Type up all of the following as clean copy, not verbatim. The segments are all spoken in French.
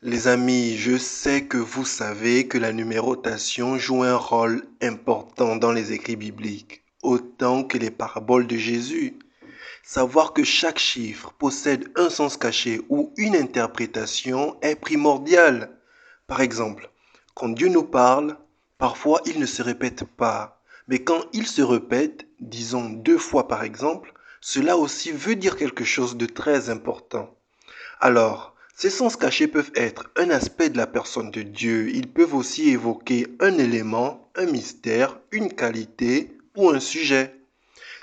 Les amis, je sais que vous savez que la numérotation joue un rôle important dans les écrits bibliques, autant que les paraboles de Jésus. Savoir que chaque chiffre possède un sens caché ou une interprétation est primordial. Par exemple, quand Dieu nous parle, parfois il ne se répète pas, mais quand il se répète, disons 2 fois par exemple, cela aussi veut dire quelque chose de très important. Alors, ces sens cachés peuvent être un aspect de la personne de Dieu. Ils peuvent aussi évoquer un élément, un mystère, une qualité ou un sujet.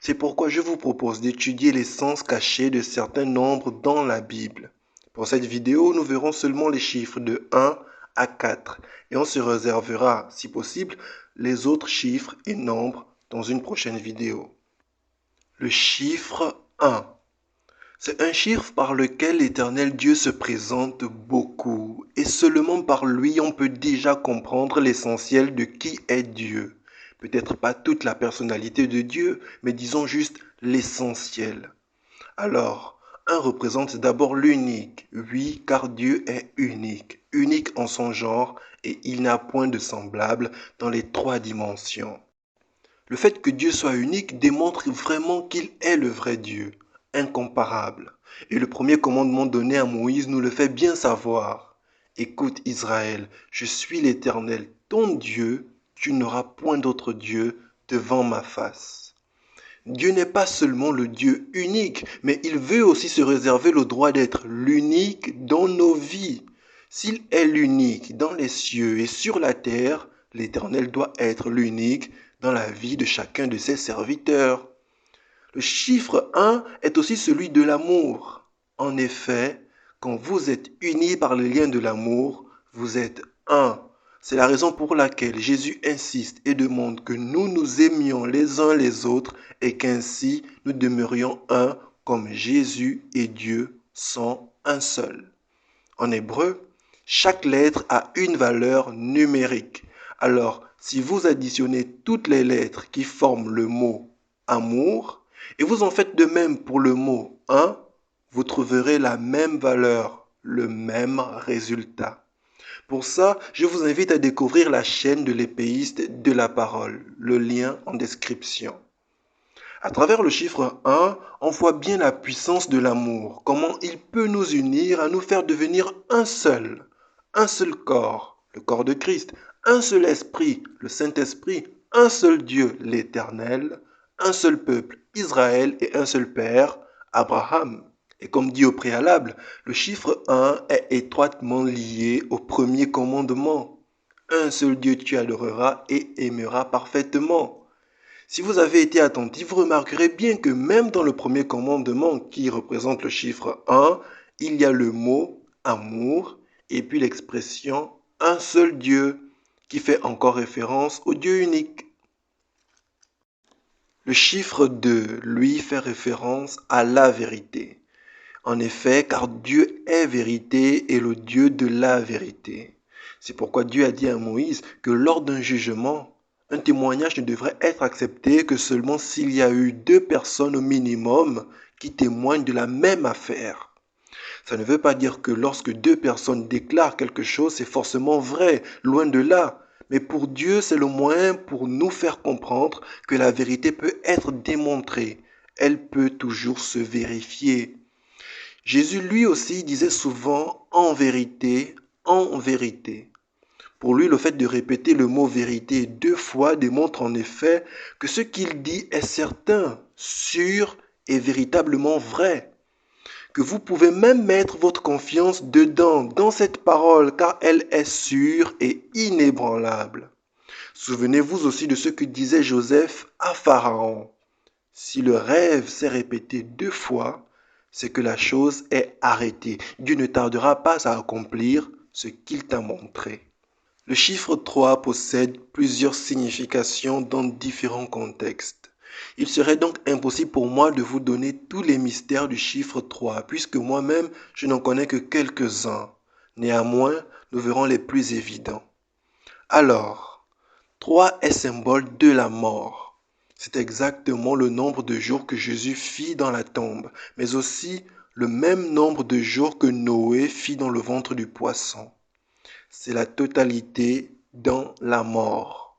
C'est pourquoi je vous propose d'étudier les sens cachés de certains nombres dans la Bible. Pour cette vidéo, nous verrons seulement les chiffres de 1 à 4 et on se réservera, si possible, les autres chiffres et nombres dans une prochaine vidéo. Le chiffre 1. C'est un chiffre par lequel l'Éternel Dieu se présente beaucoup, et seulement par lui on peut déjà comprendre l'essentiel de qui est Dieu. Peut-être pas toute la personnalité de Dieu, mais disons juste l'essentiel. Alors, un représente d'abord l'unique, oui, car Dieu est unique, unique en son genre, et il n'a point de semblable dans les 3 dimensions. Le fait que Dieu soit unique démontre vraiment qu'il est le vrai Dieu, incomparable. Et le premier commandement donné à Moïse nous le fait bien savoir. Écoute Israël, je suis l'Éternel, ton Dieu, tu n'auras point d'autre Dieu devant ma face. Dieu n'est pas seulement le Dieu unique, mais il veut aussi se réserver le droit d'être l'unique dans nos vies. S'il est l'unique dans les cieux et sur la terre, l'Éternel doit être l'unique dans la vie de chacun de ses serviteurs. Le chiffre 1 est aussi celui de l'amour. En effet, quand vous êtes unis par le lien de l'amour, vous êtes un. C'est la raison pour laquelle Jésus insiste et demande que nous nous aimions les uns les autres et qu'ainsi nous demeurions un comme Jésus et Dieu sont un seul. En hébreu, chaque lettre a une valeur numérique. Alors, si vous additionnez toutes les lettres qui forment le mot amour, et vous en faites de même pour le mot un, vous trouverez la même valeur, le même résultat. Pour ça, je vous invite à découvrir la chaîne de l'épéiste de la parole, le lien en description. À travers le chiffre 1, on voit bien la puissance de l'amour, comment il peut nous unir à nous faire devenir un seul corps, le corps de Christ, un seul esprit, le Saint-Esprit, un seul Dieu, l'Éternel, un seul peuple, Israël, et un seul Père, Abraham. Et comme dit au préalable, le chiffre 1 est étroitement lié au premier commandement. Un seul Dieu tu adoreras et aimeras parfaitement. Si vous avez été attentif, vous remarquerez bien que même dans le premier commandement qui représente le chiffre 1, il y a le mot amour et puis l'expression un seul Dieu qui fait encore référence au Dieu unique. Le chiffre 2, lui, fait référence à la vérité. En effet, car Dieu est vérité et le Dieu de la vérité. C'est pourquoi Dieu a dit à Moïse que lors d'un jugement, un témoignage ne devrait être accepté que seulement s'il y a eu 2 personnes au minimum qui témoignent de la même affaire. Ça ne veut pas dire que lorsque 2 personnes déclarent quelque chose, c'est forcément vrai, loin de là. Mais pour Dieu, c'est le moyen pour nous faire comprendre que la vérité peut être démontrée. Elle peut toujours se vérifier. Jésus lui aussi disait souvent en vérité, en vérité. Pour lui, le fait de répéter le mot vérité 2 fois démontre en effet que ce qu'il dit est certain, sûr et véritablement vrai. Que vous pouvez même mettre votre confiance dedans, dans cette parole, car elle est sûre et inébranlable. Souvenez-vous aussi de ce que disait Joseph à Pharaon. Si le rêve s'est répété 2 fois, c'est que la chose est arrêtée. Dieu ne tardera pas à accomplir ce qu'il t'a montré. Le chiffre 3 possède plusieurs significations dans différents contextes. Il serait donc impossible pour moi de vous donner tous les mystères du chiffre 3, puisque moi-même je n'en connais que quelques-uns. Néanmoins, nous verrons les plus évidents. Alors, 3 est symbole de la mort. C'est exactement le nombre de jours que Jésus fit dans la tombe, mais aussi le même nombre de jours que Noé fit dans le ventre du poisson. C'est la totalité dans la mort.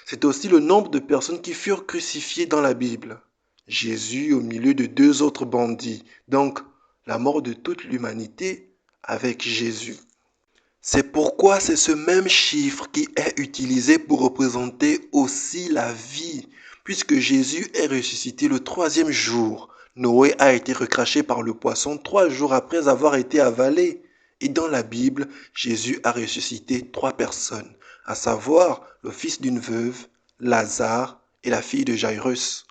C'est aussi le nombre de personnes qui furent crucifiées dans la Bible. Jésus au milieu de deux autres bandits. Donc, la mort de toute l'humanité avec Jésus. C'est pourquoi c'est ce même chiffre qui est utilisé pour représenter aussi la vie. Puisque Jésus est ressuscité le troisième jour, Noé a été recraché par le poisson 3 jours après avoir été avalé. Et dans la Bible, Jésus a ressuscité 3 personnes, à savoir le fils d'une veuve, Lazare et la fille de Jairus.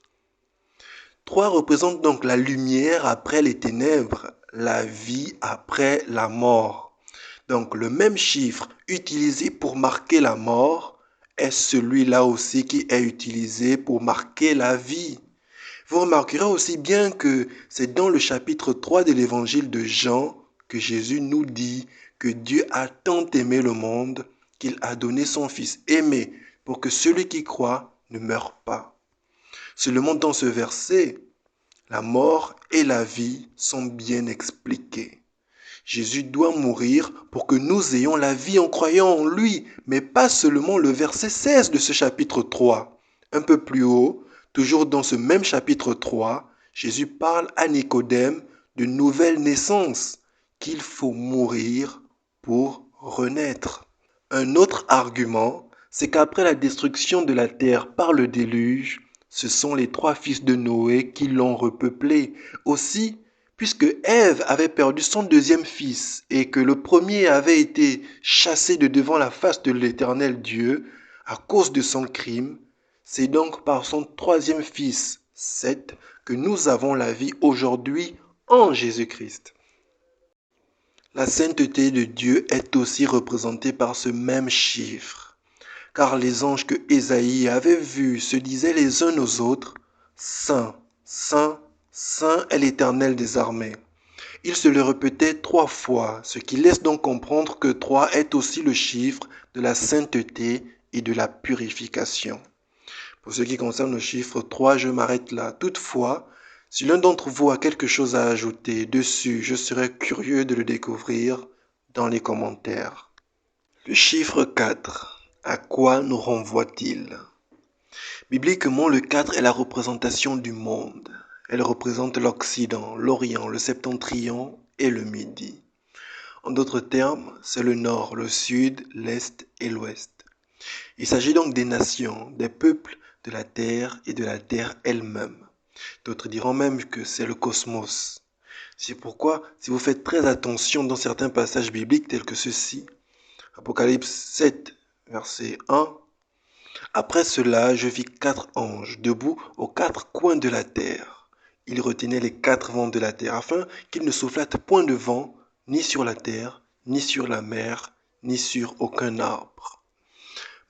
3 représentent donc la lumière après les ténèbres, la vie après la mort. Donc le même chiffre utilisé pour marquer la mort est celui-là aussi qui est utilisé pour marquer la vie. Vous remarquerez aussi bien que c'est dans le chapitre 3 de l'évangile de Jean que Jésus nous dit que Dieu a tant aimé le monde qu'il a donné son Fils aimé pour que celui qui croit ne meure pas. Seulement dans ce verset, la mort et la vie sont bien expliquées. Jésus doit mourir pour que nous ayons la vie en croyant en lui, mais pas seulement le verset 16 de ce chapitre 3. Un peu plus haut, toujours dans ce même chapitre 3, Jésus parle à Nicodème de nouvelle naissance, qu'il faut mourir pour renaître. Un autre argument, c'est qu'après la destruction de la terre par le déluge, ce sont les 3 fils de Noé qui l'ont repeuplée. Aussi, puisque Ève avait perdu son deuxième fils et que le premier avait été chassé de devant la face de l'Éternel Dieu à cause de son crime, c'est donc par son troisième fils, Seth, que nous avons la vie aujourd'hui en Jésus-Christ. La sainteté de Dieu est aussi représentée par ce même chiffre, car les anges que Ésaïe avait vus se disaient les uns aux autres, « Saint, Saint, Saint est l'Éternel des armées ». Il se le répétait 3 fois, ce qui laisse donc comprendre que 3 est aussi le chiffre de la sainteté et de la purification. Pour ce qui concerne le chiffre 3, je m'arrête là. Toutefois, si l'un d'entre vous a quelque chose à ajouter dessus, je serais curieux de le découvrir dans les commentaires. Le chiffre 4, à quoi nous renvoie-t-il? Bibliquement, le 4 est la représentation du monde. Elle représente l'Occident, l'Orient, le Septentrion et le Midi. En d'autres termes, c'est le Nord, le Sud, l'Est et l'Ouest. Il s'agit donc des nations, des peuples de la Terre et de la Terre elle-même. D'autres diront même que c'est le cosmos. C'est pourquoi, si vous faites très attention dans certains passages bibliques tels que ceci, Apocalypse 7, verset 1, « Après cela, je vis 4 anges debout aux 4 coins de la terre. Ils retenaient les 4 vents de la terre, afin qu'ils ne soufflât point de vent, ni sur la terre, ni sur la mer, ni sur aucun arbre. »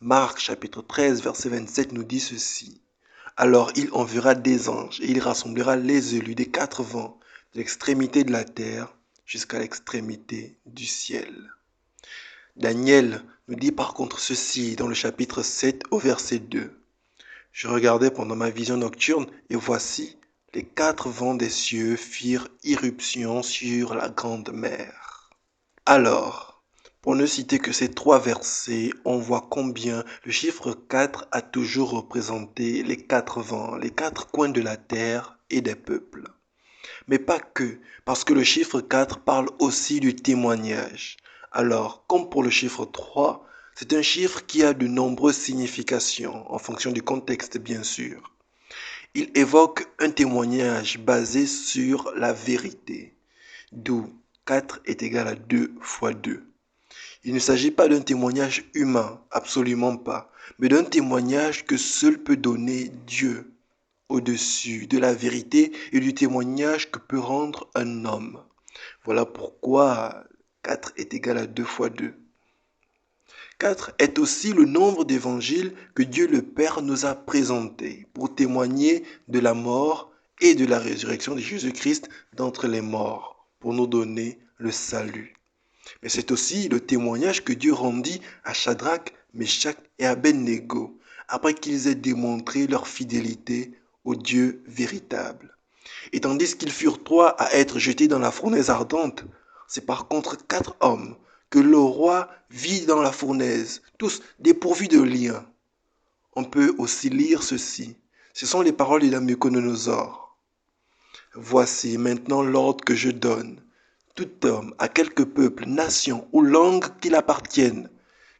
Marc chapitre 13, verset 27 nous dit ceci. « Alors il enverra des anges, et il rassemblera les élus des 4 vents, de l'extrémité de la terre jusqu'à l'extrémité du ciel. » Daniel nous dit par contre ceci dans le chapitre 7 au verset 2. « Je regardais pendant ma vision nocturne, et voici, les 4 vents des cieux firent irruption sur la grande mer. » Alors, pour ne citer que ces 3 versets, on voit combien le chiffre 4 a toujours représenté les 4 vents, les 4 coins de la terre et des peuples. Mais pas que, parce que le chiffre 4 parle aussi du témoignage. Alors, comme pour le chiffre 3, c'est un chiffre qui a de nombreuses significations, en fonction du contexte bien sûr. Il évoque un témoignage basé sur la vérité, d'où 4 est égal à 2 fois 2. Il ne s'agit pas d'un témoignage humain, absolument pas, mais d'un témoignage que seul peut donner Dieu, au-dessus de la vérité et du témoignage que peut rendre un homme. Voilà pourquoi 4 est égal à 2 fois 2. 4 est aussi le nombre d'évangiles que Dieu le Père nous a présentés pour témoigner de la mort et de la résurrection de Jésus-Christ d'entre les morts, pour nous donner le salut. Mais c'est aussi le témoignage que Dieu rendit à Shadrach, Meshach et Abednego, après qu'ils aient démontré leur fidélité au Dieu véritable. Et tandis qu'ils furent 3 à être jetés dans la fournaise ardente, c'est par contre 4 hommes que le roi vit dans la fournaise, tous dépourvus de lien. On peut aussi lire ceci. Ce sont les paroles de Nabuchodonosor. Voici maintenant l'ordre que je donne. Tout homme, à quelque peuple, nation ou langue qu'il appartienne,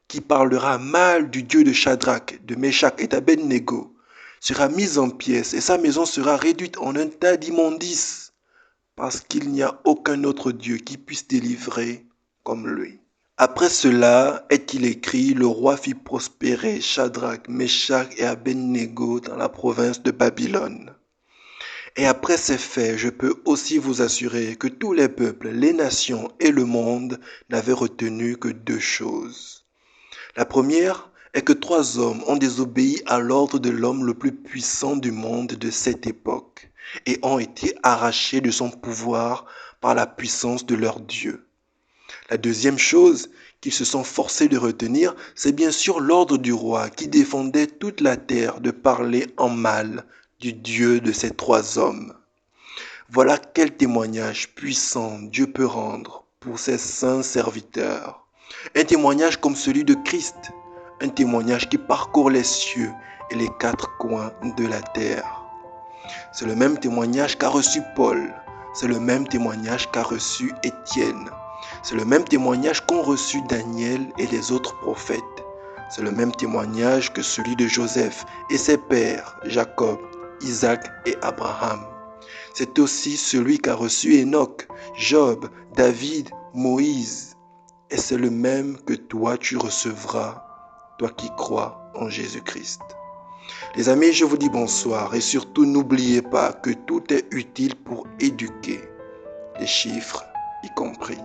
qui parlera mal du Dieu de Shadrach, de Meshach et d'Abednego, sera mis en pièces et sa maison sera réduite en un tas d'immondices, parce qu'il n'y a aucun autre Dieu qui puisse délivrer comme lui. Après cela, est-il écrit, le roi fit prospérer Shadrach, Meshach et Abednego dans la province de Babylone. Et après ces faits, je peux aussi vous assurer que tous les peuples, les nations et le monde n'avaient retenu que 2 choses. La première est que 3 hommes ont désobéi à l'ordre de l'homme le plus puissant du monde de cette époque et ont été arrachés de son pouvoir par la puissance de leur Dieu. La deuxième chose qu'ils se sont forcés de retenir, c'est bien sûr l'ordre du roi qui défendait toute la terre de parler en mal du Dieu de ces 3 hommes. Voilà quel témoignage puissant Dieu peut rendre pour ses saints serviteurs. Un témoignage comme celui de Christ, un témoignage qui parcourt les cieux et les 4 coins de la terre. C'est le même témoignage qu'a reçu Paul, c'est le même témoignage qu'a reçu Étienne, c'est le même témoignage qu'ont reçu Daniel et les autres prophètes. C'est le même témoignage que celui de Joseph et ses pères, Jacob, Isaac et Abraham. C'est aussi celui qu'a reçu Enoch, Job, David, Moïse. Et c'est le même que toi tu recevras, toi qui crois en Jésus-Christ. Les amis, je vous dis bonsoir et surtout n'oubliez pas que tout est utile pour éduquer, les chiffres y compris.